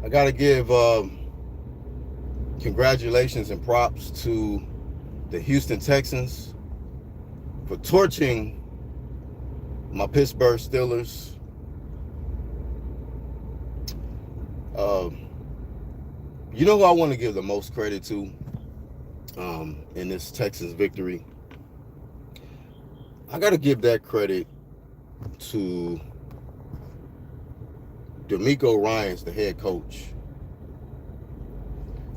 I got to give congratulations and props to the Houston Texans for torching my Pittsburgh Steelers. Um, you know who I want to give the most credit to in this Texans victory? I got to give that credit to D'Amico Ryans, the head coach.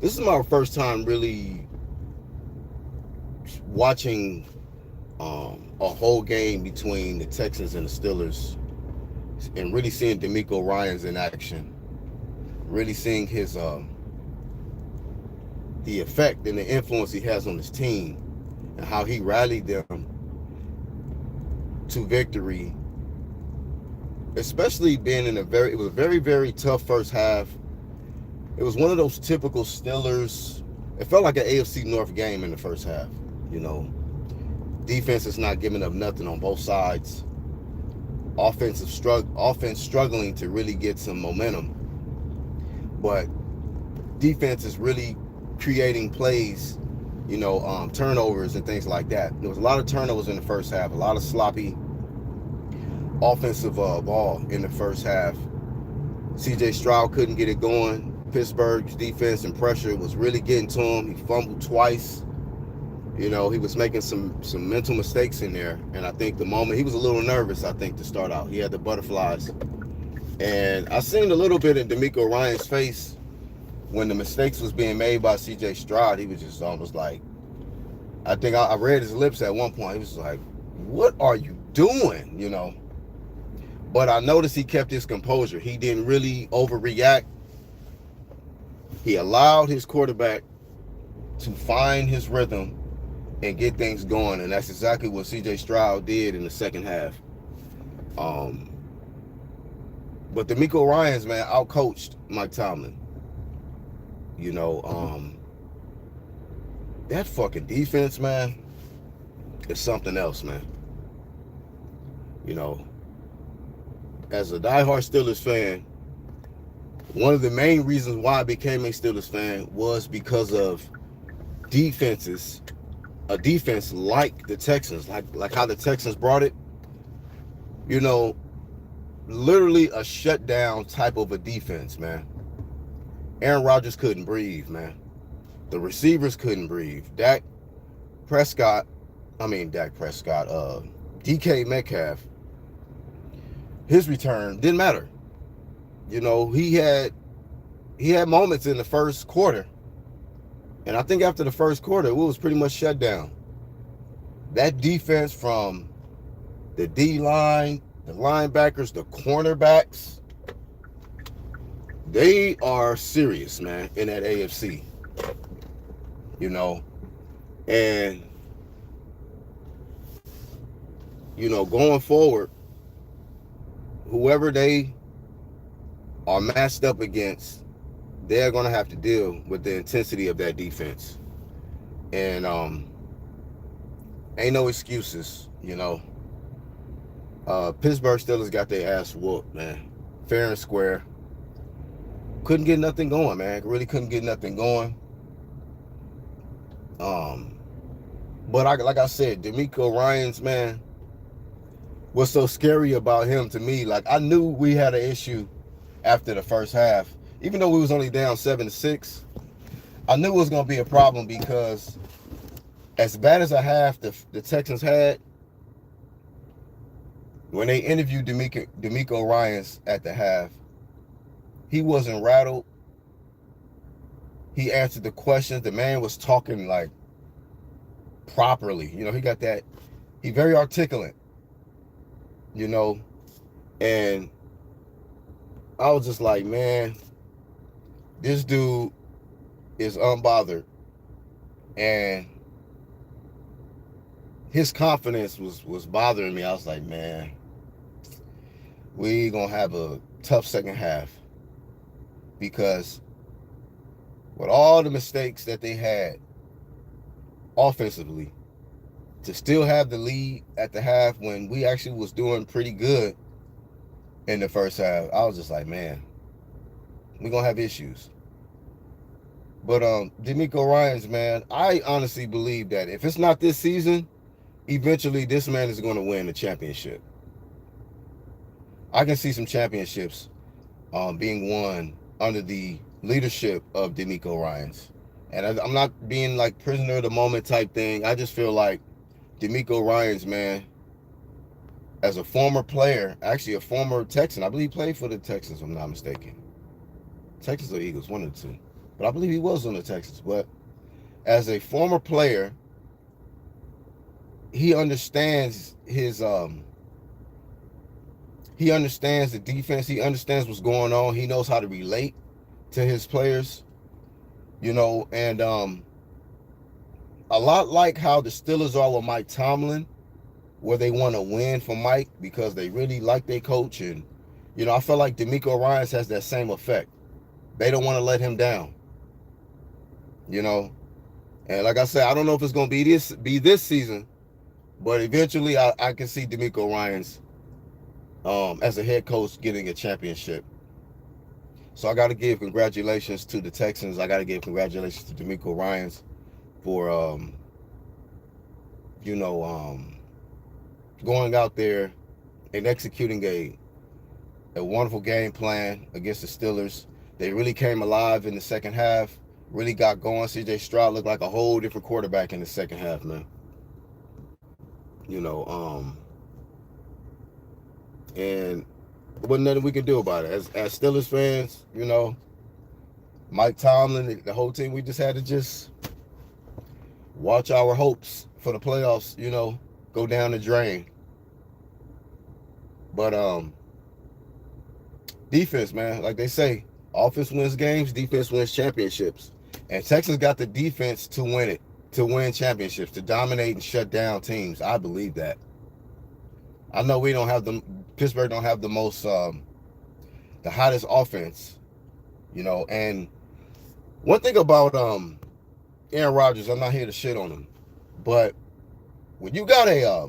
This is my first time really watching a whole game between the Texans and the Steelers and really seeing D'Amico Ryans in action. Really seeing his the effect and the influence he has on his team and how he rallied them to victory, especially being in it was a very, very tough first half. It was one of those typical Steelers. It felt like an AFC North game in the first half. You know, defense is not giving up nothing on both sides. Offense struggling to really get some momentum, but defense is really creating plays. Turnovers and things like that. There was a lot of turnovers in the first half. A lot of sloppy offensive ball in the first half. C.J. Stroud couldn't get it going. Pittsburgh's defense and pressure was really getting to him. He fumbled twice. He was making some mental mistakes in there. And I think the moment he was a little nervous, I think, to start out. He had the butterflies. And I seen a little bit in D'Amico Ryans' face when the mistakes was being made by C.J. Stroud. He was just almost like, I think I read his lips at one point. He was like, what are you doing? But I noticed he kept his composure. He didn't really overreact. He allowed his quarterback to find his rhythm and get things going, and that's exactly what C.J. Stroud did in the second half. But D'Amico Ryans, man, outcoached Mike Tomlin. That fucking defense, man, is something else, man. As a diehard Steelers fan, one of the main reasons why I became a Steelers fan was because of defenses, a defense like the Texans, like how the Texans brought it. Literally a shutdown type of a defense, man. Aaron Rodgers couldn't breathe, man. The receivers couldn't breathe. Prescott, DK Metcalf, his return didn't matter. He had moments in the first quarter, and I think after the first quarter, it was pretty much shut down. That defense, from the D-line, the linebackers, the cornerbacks, they are serious, man, in that AFC. And going forward, whoever they are matched up against, they're going to have to deal with the intensity of that defense. And ain't no excuses. Pittsburgh Steelers got their ass whooped, man. Fair and square. Couldn't get nothing going, man. Really couldn't get nothing going. But like I said, D'Amico Ryans, man, what's so scary about him to me, like, I knew we had an issue after the first half. Even though we was only down 7-6, I knew it was going to be a problem, because as bad as a half the Texans had, when they interviewed D'Amico Ryans at the half, he wasn't rattled. He answered the questions. The man was talking like properly. He got that. He very articulate. And I was just like, man, this dude is unbothered, and his confidence was bothering me. I was like, man, we gonna have a tough second half, because with all the mistakes that they had offensively, to still have the lead at the half when we actually was doing pretty good in the first half, I was just like, man, We're gonna have issues. But D'Amico Ryans, man, I honestly believe that if it's not this season, eventually this man is going to win the championship. I can see some championships being won under the leadership of D'Amico Ryans. And I'm not being like prisoner of the moment type thing. I just feel like D'Amico Ryans, man, as a former player, actually a former Texan, I believe he played for the Texans, if I'm not mistaken. Texans or Eagles, one of the two. But I believe he was on the Texans. But as a former player, he understands he understands the defense. He understands what's going on. He knows how to relate to his players, and a lot like how the Steelers are with Mike Tomlin, where they want to win for Mike because they really like their coach. And, I feel like D'Amico Ryans has that same effect. They don't want to let him down, And like I said, I don't know if it's going to be this season, but eventually I can see D'Amico Ryans as a head coach getting a championship. So I got to give congratulations to the Texans. I got to give congratulations to D'Amico Ryans for, going out there and executing a wonderful game plan against the Steelers. They really came alive in the second half, really got going. C.J. Stroud looked like a whole different quarterback in the second half, man. And wasn't nothing we could do about it. As Steelers fans, Mike Tomlin, the whole team, we just had to just watch our hopes for the playoffs, go down the drain. But defense, man, like they say, offense wins games, defense wins championships. And Texas got the defense to win it, to win championships, to dominate and shut down teams. I believe that. I know Pittsburgh don't have the most, the hottest offense, and one thing about Aaron Rodgers, I'm not here to shit on him, but when you got a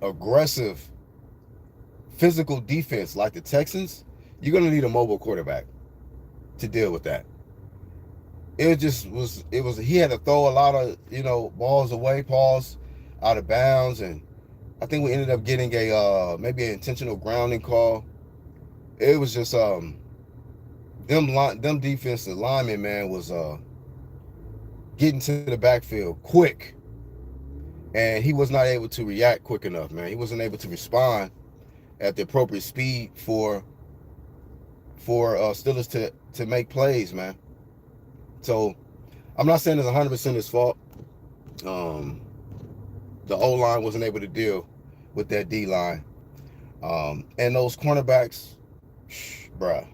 aggressive, physical defense like the Texans, you're going to need a mobile quarterback to deal with that. He had to throw a lot of, balls away, out of bounds, and I think we ended up getting maybe an intentional grounding call. It was just them defensive linemen, man, was getting to the backfield quick, and he was not able to react quick enough, man. He wasn't able to respond at the appropriate speed for Steelers to make plays, man. So I'm not saying it's 100% his fault. The O-line wasn't able to deal with that D-line. And those cornerbacks, bruh.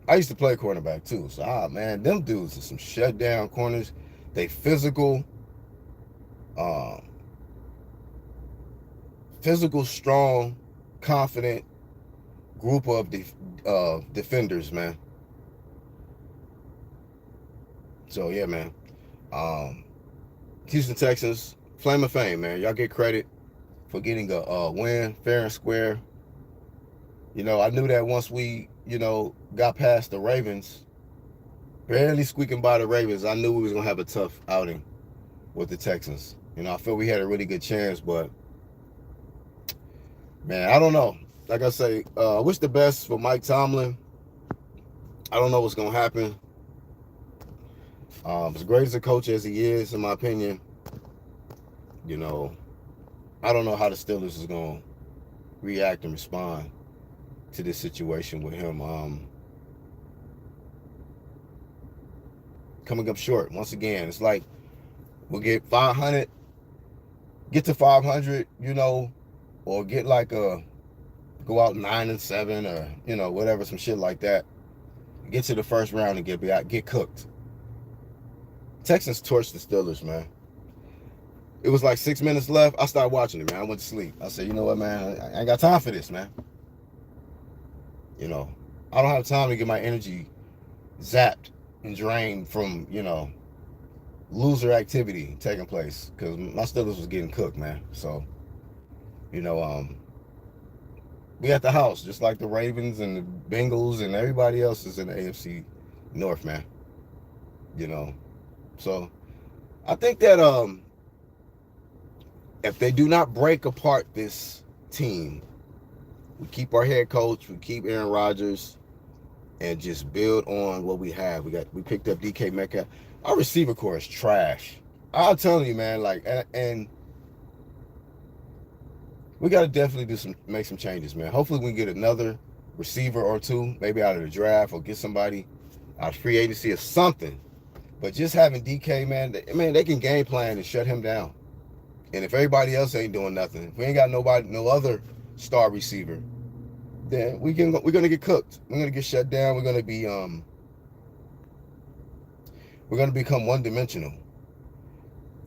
I used to play cornerback too. So, man, them dudes are some shutdown corners. They physical, strong, confident group of defenders, man. So, yeah, man. Houston Texans, Flame of Fame, man. Y'all get credit for getting a win, fair and square. I knew that once we, got past the Ravens, barely squeaking by the Ravens, I knew we was going to have a tough outing with the Texans. I feel we had a really good chance, but, man, I don't know. Like I say, I wish the best for Mike Tomlin. I don't know what's going to happen. As great as a coach as he is, in my opinion, I don't know how the Steelers is going to react and respond to this situation with him coming up short. Once again, it's like we'll get 500, get to 500, or get like go out 9-7 or, whatever, some shit like that. Get to the first round and get cooked. Texans torched the Steelers, man. It was like 6 minutes left. I started watching it, man. I went to sleep. I said, you know what, man? I ain't got time for this, man. I don't have time to get my energy zapped and drained from, loser activity taking place, because my Steelers was getting cooked, man. So, We at the house, just like the Ravens and the Bengals and everybody else is in the AFC North, man. You know, so I think that if they do not break apart this team, we keep our head coach, we keep Aaron Rodgers, and just build on what we have. We picked up DK Metcalf. Our receiver core is trash. I'm telling you, man. Like, and we got to definitely make some changes, man. Hopefully, we can get another receiver or two, maybe out of the draft, or get somebody out of free agency or something. But just having DK, man, they can game plan and shut him down. And if everybody else ain't doing nothing, if we ain't got no other star receiver, then we're gonna get cooked. We're gonna get shut down. We're gonna become one dimensional.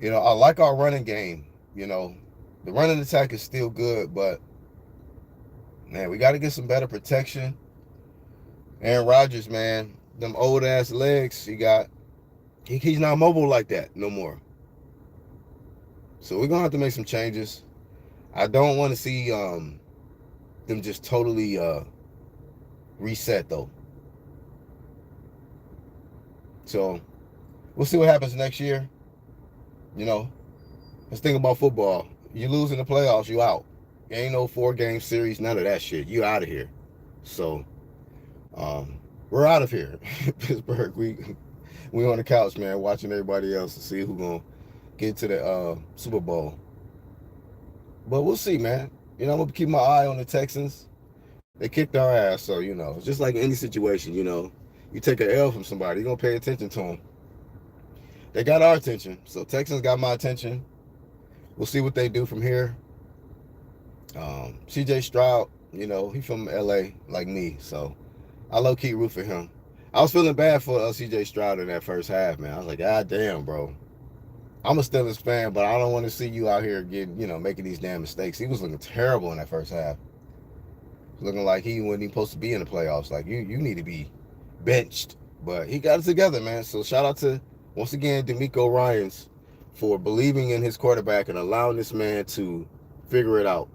You know, I like our running game. You know, the running attack is still good, but man, we got to get some better protection. Aaron Rodgers, man, them old ass legs he's not mobile like that no more. So we're gonna have to make some changes. I don't want to see them just totally reset though. So we'll see what happens next year. You know, let's think about football. You lose in the playoffs, you out. Ain't no 4-game series, none of that shit. You out of here. So we're out of here. Pittsburgh, we on the couch, man, watching everybody else to see who's gonna get to the Super Bowl. But we'll see, man. You know, I'm gonna keep my eye on the Texans. They kicked our ass, so you know, it's just like any situation. You know, you take an L from somebody, you're gonna pay attention to them. They got our attention, so Texans got my attention. We'll see what they do from here. CJ Stroud, you know, he from LA like me, so I low-key root for him. I was feeling bad for CJ Stroud in that first half, man. I was like, God damn, bro. I'm a Steelers fan, but I don't want to see you out here making these damn mistakes. He was looking terrible in that first half. Looking like he wasn't even supposed to be in the playoffs. Like, you need to be benched. But he got it together, man. So shout out to, once again, D'Amico Ryans for believing in his quarterback and allowing this man to figure it out.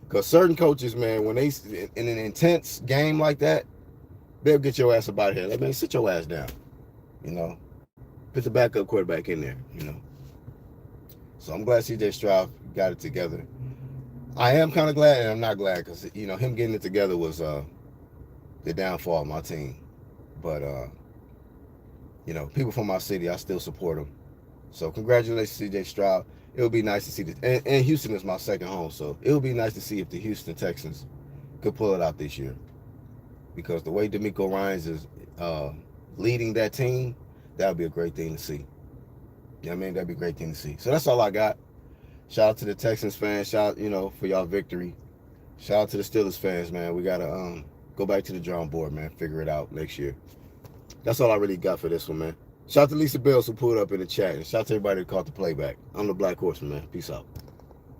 Because certain coaches, man, when they in an intense game like that, they'll get your ass up out of here. Like, man, sit your ass down. You know, put the backup quarterback in there, you know. So I'm glad CJ Stroud got it together. I am kind of glad, and I'm not glad, because, you know, him getting it together was the downfall of my team. But, you know, people from my city, I still support them. So congratulations, CJ Stroud. It would be nice to see this. And Houston is my second home, so it would be nice to see if the Houston Texans could pull it out this year. Because the way D'Amico Ryans is leading that team, that would be a great thing to see. You know what I mean? That'd be a great thing to see. So that's all I got. Shout out to the Texans fans. Shout out, you know, for y'all victory. Shout out to the Steelers fans, man. We got to go back to the drawing board, man. Figure it out next year. That's all I really got for this one, man. Shout out to Lisa Bells who pulled up in the chat. And shout out to everybody who caught the playback. I'm the Black Horseman, man. Peace out.